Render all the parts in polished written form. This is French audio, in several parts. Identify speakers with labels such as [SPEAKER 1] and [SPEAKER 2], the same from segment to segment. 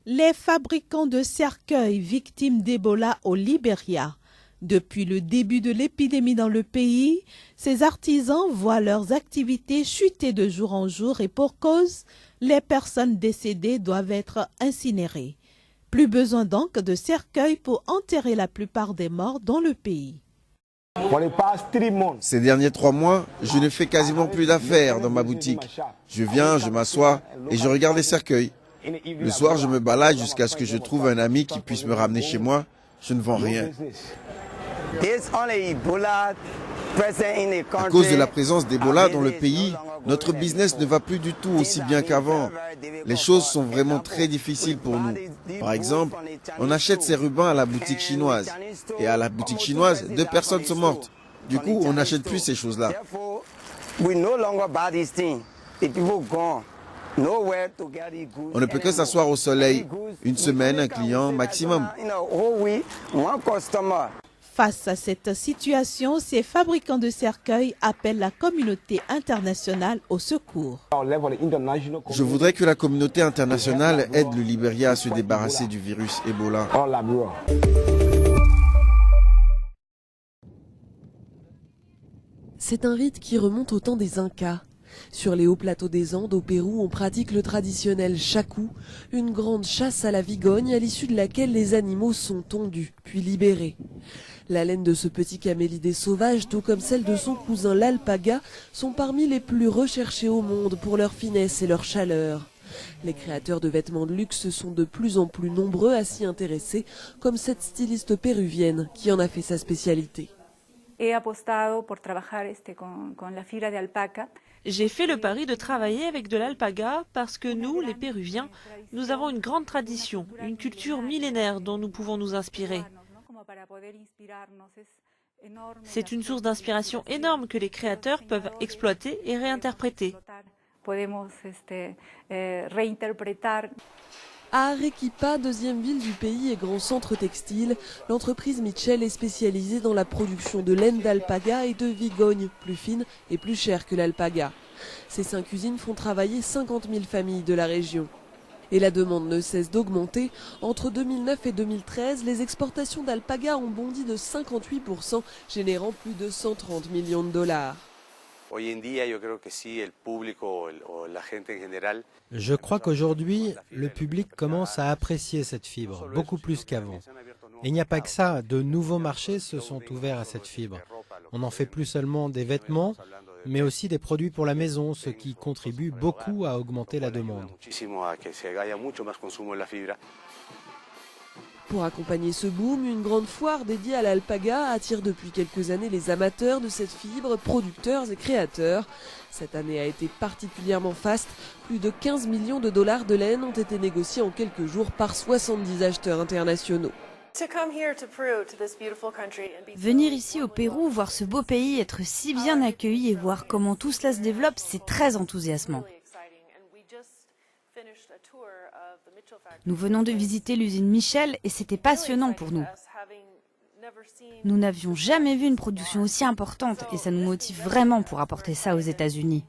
[SPEAKER 1] Les fabricants de cercueils victimes d'Ebola au Libéria. Depuis le début de l'épidémie dans le pays, ces artisans voient leurs activités chuter de jour en jour et pour cause, les personnes décédées doivent être incinérées. Plus besoin donc de cercueils pour enterrer la plupart des morts dans le pays.
[SPEAKER 2] Ces derniers 3 mois, je ne fais quasiment plus d'affaires dans ma boutique. Je viens, je m'assois et je regarde les cercueils. Le soir, je me balade jusqu'à ce que je trouve un ami qui puisse me ramener chez moi. Je ne vends rien. À cause de la présence d'Ebola dans le pays, notre business ne va plus du tout aussi bien qu'avant. Les choses sont vraiment très difficiles pour nous. Par exemple, on achète ces rubans à la boutique chinoise. Et à la boutique chinoise, 2 personnes sont mortes. Du coup, on n'achète plus ces choses-là. On ne peut que s'asseoir au soleil. Une semaine, un client maximum.
[SPEAKER 1] Face à cette situation, ces fabricants de cercueils appellent la communauté internationale au secours.
[SPEAKER 2] Je voudrais que la communauté internationale aide le Libéria à se débarrasser du virus Ebola.
[SPEAKER 3] C'est un rite qui remonte au temps des Incas. Sur les hauts plateaux des Andes, au Pérou, on pratique le traditionnel chacu, une grande chasse à la vigogne à l'issue de laquelle les animaux sont tondus, puis libérés. La laine de ce petit camélidé sauvage, tout comme celle de son cousin l'alpaga, sont parmi les plus recherchées au monde pour leur finesse et leur chaleur. Les créateurs de vêtements de luxe sont de plus en plus nombreux à s'y intéresser, comme cette styliste péruvienne qui en a fait sa spécialité.
[SPEAKER 4] J'ai fait le pari de travailler avec de l'alpaga parce que nous, les Péruviens, nous avons une grande tradition, une culture millénaire dont nous pouvons nous inspirer. C'est une source d'inspiration énorme que les créateurs peuvent exploiter et réinterpréter.
[SPEAKER 3] À Arequipa, deuxième ville du pays et grand centre textile, l'entreprise Mitchell est spécialisée dans la production de laine d'alpaga et de vigogne, plus fine et plus chère que l'alpaga. Ces 5 usines font travailler 50 000 familles de la région. Et la demande ne cesse d'augmenter. Entre 2009 et 2013, les exportations d'alpaga ont bondi de 58%, générant plus de 130 millions de dollars.
[SPEAKER 5] Je crois qu'aujourd'hui, le public commence à apprécier cette fibre, beaucoup plus qu'avant. Et il n'y a pas que ça, de nouveaux marchés se sont ouverts à cette fibre. On n'en fait plus seulement des vêtements, mais aussi des produits pour la maison, ce qui contribue beaucoup à augmenter la demande.
[SPEAKER 3] Pour accompagner ce boom, une grande foire dédiée à l'alpaga attire depuis quelques années les amateurs de cette fibre, producteurs et créateurs. Cette année a été particulièrement faste. Plus de 15 millions de dollars de laine ont été négociés en quelques jours par 70 acheteurs internationaux.
[SPEAKER 6] Venir ici au Pérou, voir ce beau pays, être si bien accueilli et voir comment tout cela se développe, c'est très enthousiasmant. Nous venons de visiter l'usine Mitchell et c'était passionnant pour nous. Nous n'avions jamais vu une production aussi importante et ça nous motive vraiment pour apporter ça aux États-Unis.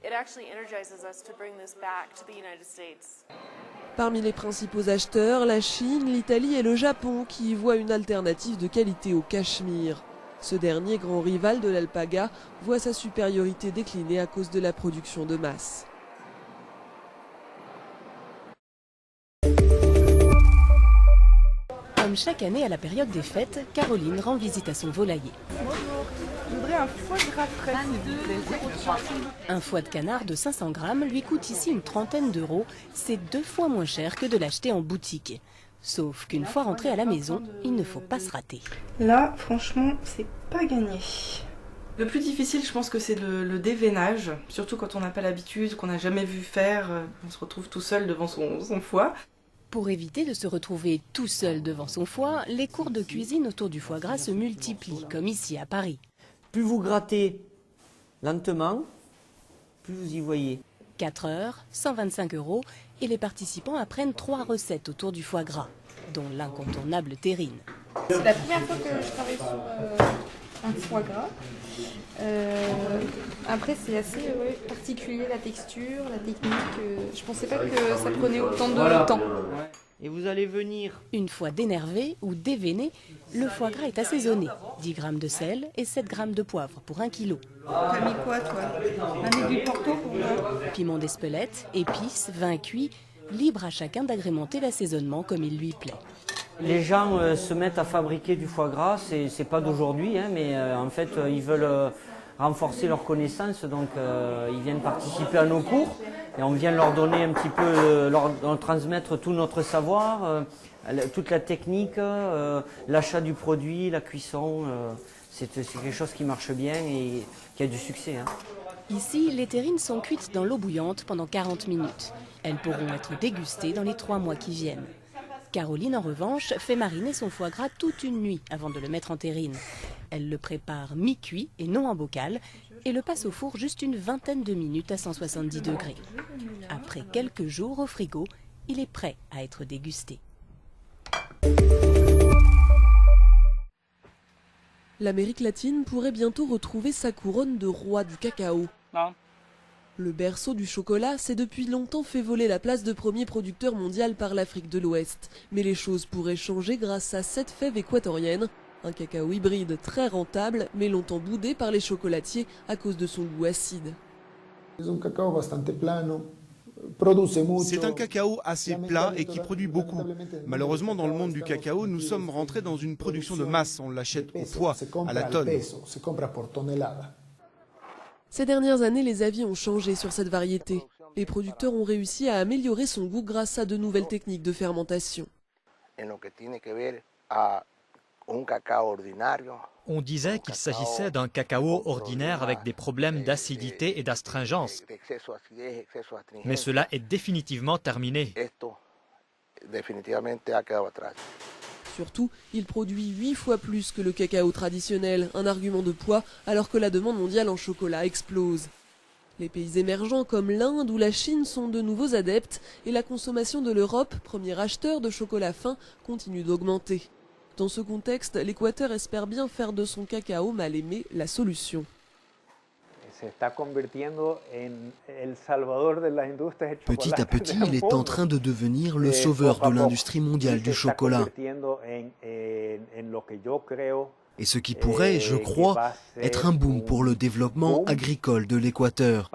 [SPEAKER 3] Parmi les principaux acheteurs, la Chine, l'Italie et le Japon qui y voient une alternative de qualité au cachemire. Ce dernier, grand rival de l'alpaga, voit sa supériorité décliner à cause de la production de masse.
[SPEAKER 7] Comme chaque année à la période des fêtes, Caroline rend visite à son volailler.
[SPEAKER 8] Bonjour, je voudrais un foie gras frais, s'il vous plaît.
[SPEAKER 7] Un foie de canard de 500 grammes lui coûte ici une trentaine d'euros. C'est 2 fois moins cher que de l'acheter en boutique. Sauf qu'une fois rentré à la maison, il ne faut pas se rater.
[SPEAKER 8] Là, franchement, c'est pas gagné.
[SPEAKER 9] Le plus difficile, je pense que c'est le déveinage, surtout quand on n'a pas l'habitude, qu'on n'a jamais vu faire, on se retrouve tout seul devant son foie.
[SPEAKER 7] Pour éviter de se retrouver tout seul devant son foie, les cours de cuisine autour du foie gras se multiplient, comme ici à Paris.
[SPEAKER 10] Plus vous grattez lentement, plus vous y voyez.
[SPEAKER 7] 4 heures, 125 euros, et les participants apprennent 3 recettes autour du foie gras, dont l'incontournable terrine.
[SPEAKER 8] C'est la première fois que je travaille sur un foie gras. Après, c'est assez particulier, la texture, la technique. Je pensais pas que ça prenait autant de temps.
[SPEAKER 10] Et vous allez venir.
[SPEAKER 7] Une fois dénervé ou déveiné, le foie gras est assaisonné. 10 g de sel et 7 g de poivre pour 1 kg.
[SPEAKER 8] T'as mis quoi, toi? T'as mis du porto pour moi?
[SPEAKER 7] Piment d'Espelette, épices, vin cuit, libre à chacun d'agrémenter l'assaisonnement comme il lui plaît.
[SPEAKER 10] Les gens se mettent à fabriquer du foie gras, c'est pas d'aujourd'hui, hein, mais en fait ils veulent renforcer leurs connaissances, donc ils viennent participer à nos cours et on vient leur donner un petit peu, leur transmettre tout notre savoir, toute la technique, l'achat du produit, la cuisson, c'est quelque chose qui marche bien et qui a du succès. Hein.
[SPEAKER 7] Ici, les terrines sont cuites dans l'eau bouillante pendant 40 minutes. Elles pourront être dégustées dans les 3 mois qui viennent. Caroline, en revanche, fait mariner son foie gras toute une nuit avant de le mettre en terrine. Elle le prépare mi-cuit et non en bocal et le passe au four juste une vingtaine de minutes à 170 degrés. Après quelques jours au frigo, il est prêt à être dégusté.
[SPEAKER 3] L'Amérique latine pourrait bientôt retrouver sa couronne de roi du cacao.
[SPEAKER 11] Non.
[SPEAKER 3] Le berceau du chocolat s'est depuis longtemps fait voler la place de premier producteur mondial par l'Afrique de l'Ouest. Mais les choses pourraient changer grâce à cette fève équatorienne, un cacao hybride très rentable, mais longtemps boudé par les chocolatiers à cause de son goût acide.
[SPEAKER 12] C'est un cacao assez plat et qui produit beaucoup. Malheureusement, dans le monde du cacao, nous sommes rentrés dans une production de masse. On l'achète au poids, à la tonne.
[SPEAKER 3] Ces dernières années, les avis ont changé sur cette variété. Les producteurs ont réussi à améliorer son goût grâce à de nouvelles techniques de fermentation.
[SPEAKER 13] On disait qu'il s'agissait d'un cacao ordinaire avec des problèmes d'acidité et d'astringence. Mais cela est définitivement terminé.
[SPEAKER 3] Surtout, il produit 8 fois plus que le cacao traditionnel, un argument de poids, alors que la demande mondiale en chocolat explose. Les pays émergents comme l'Inde ou la Chine sont de nouveaux adeptes et la consommation de l'Europe, premier acheteur de chocolat fin, continue d'augmenter. Dans ce contexte, l'Équateur espère bien faire de son cacao mal aimé la solution.
[SPEAKER 14] Petit à petit, il est en train de devenir le sauveur de l'industrie mondiale du chocolat. Et ce qui pourrait, je crois, être un boom pour le développement agricole de l'Équateur.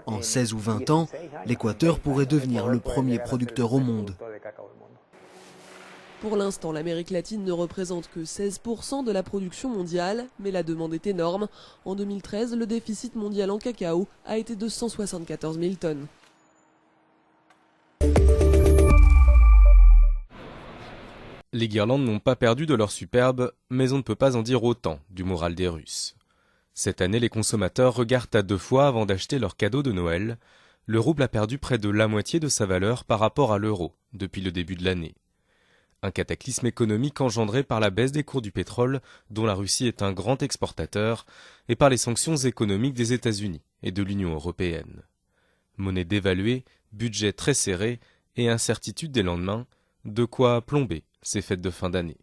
[SPEAKER 14] En 16 ou 20 ans, l'Équateur pourrait devenir le premier producteur au monde.
[SPEAKER 3] Pour l'instant, l'Amérique latine ne représente que 16% de la production mondiale, mais la demande est énorme. En 2013, le déficit mondial en cacao a été de 174 000 tonnes.
[SPEAKER 15] Les guirlandes n'ont pas perdu de leur superbe, mais on ne peut pas en dire autant du moral des Russes. Cette année, les consommateurs regardent à 2 fois avant d'acheter leurs cadeaux de Noël. Le rouble a perdu près de la moitié de sa valeur par rapport à l'euro depuis le début de l'année. Un cataclysme économique engendré par la baisse des cours du pétrole, dont la Russie est un grand exportateur, et par les sanctions économiques des États-Unis et de l'Union européenne. Monnaie dévaluée, budget très serré et incertitude des lendemains, de quoi plomber ces fêtes de fin d'année.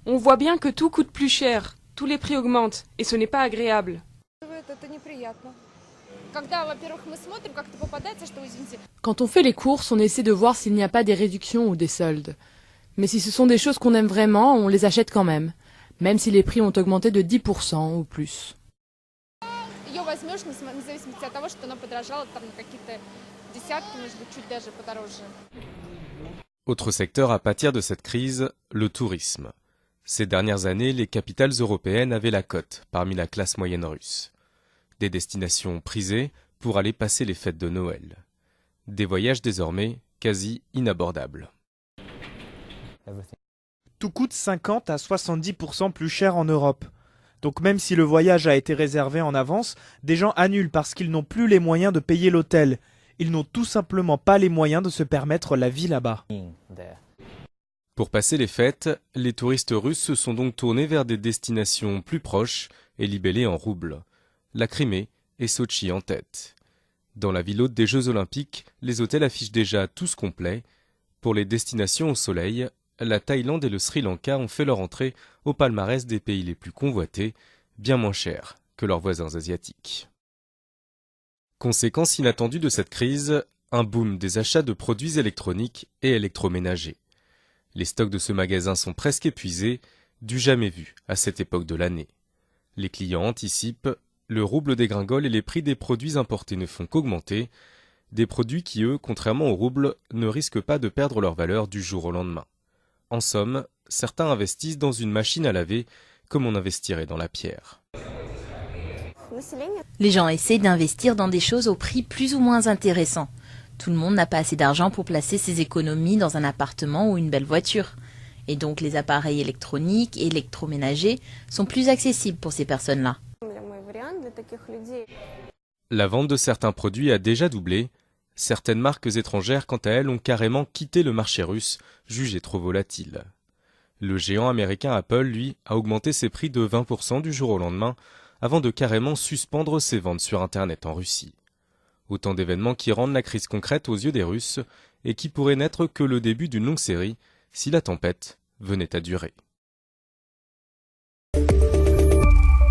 [SPEAKER 16] On voit bien que tout coûte plus cher, tous les prix augmentent, et ce n'est pas agréable. Quand on fait les courses, on essaie de voir s'il n'y a pas des réductions ou des soldes. Mais si ce sont des choses qu'on aime vraiment, on les achète quand même si les prix ont augmenté de 10% ou plus.
[SPEAKER 15] Autre secteur à pâtir de cette crise, le tourisme. Ces dernières années, les capitales européennes avaient la cote parmi la classe moyenne russe. Des destinations prisées pour aller passer les fêtes de Noël. Des voyages désormais quasi inabordables.
[SPEAKER 17] Tout coûte 50 à 70% plus cher en Europe. Donc même si le voyage a été réservé en avance, des gens annulent parce qu'ils n'ont plus les moyens de payer l'hôtel. Ils n'ont tout simplement pas les moyens de se permettre la vie là-bas.
[SPEAKER 15] Pour passer les fêtes, les touristes russes se sont donc tournés vers des destinations plus proches et libellées en roubles. La Crimée et Sotchi en tête. Dans la ville hôte des Jeux Olympiques, les hôtels affichent déjà tous complets. Pour les destinations au soleil, la Thaïlande et le Sri Lanka ont fait leur entrée au palmarès des pays les plus convoités, bien moins chers que leurs voisins asiatiques. Conséquence inattendue de cette crise, un boom des achats de produits électroniques et électroménagers. Les stocks de ce magasin sont presque épuisés, du jamais vu à cette époque de l'année. Les clients anticipent, le rouble dégringole et les prix des produits importés ne font qu'augmenter, des produits qui, eux, contrairement au rouble, ne risquent pas de perdre leur valeur du jour au lendemain. En somme, certains investissent dans une machine à laver comme on investirait dans la pierre.
[SPEAKER 11] Les gens essaient d'investir dans des choses au prix plus ou moins intéressant. Tout le monde n'a pas assez d'argent pour placer ses économies dans un appartement ou une belle voiture. Et donc les appareils électroniques et électroménagers sont plus accessibles pour ces personnes-là.
[SPEAKER 15] La vente de certains produits a déjà doublé. Certaines marques étrangères, quant à elles, ont carrément quitté le marché russe, jugé trop volatile. Le géant américain Apple, lui, a augmenté ses prix de 20% du jour au lendemain, avant de carrément suspendre ses ventes sur Internet en Russie. Autant d'événements qui rendent la crise concrète aux yeux des Russes et qui pourraient n'être que le début d'une longue série si la tempête venait à durer.